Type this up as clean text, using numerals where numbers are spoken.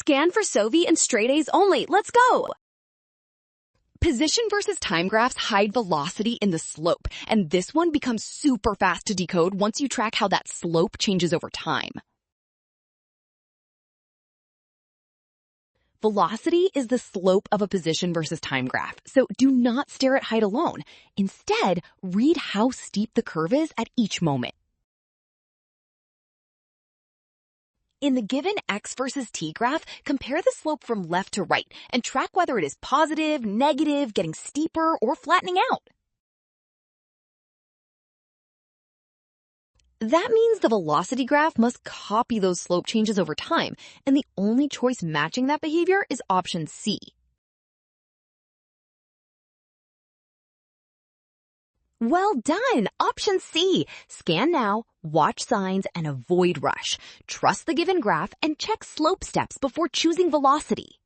Scan for Sovi and straight A's only. Let's go! Position versus time graphs hide velocity in the slope, and this one becomes super fast to decode once you track how that slope changes over time. Velocity is the slope of a position versus time graph, so do not stare at height alone. Instead, read how steep the curve is at each moment. In the given x versus t graph, compare the slope from left to right and track whether it is positive, negative, getting steeper, or flattening out. That means the velocity graph must copy those slope changes over time, and the only choice matching that behavior is option C. Well done! Option C. Scan now, watch signs, and avoid rush. Trust the given graph and check slope steps before choosing velocity.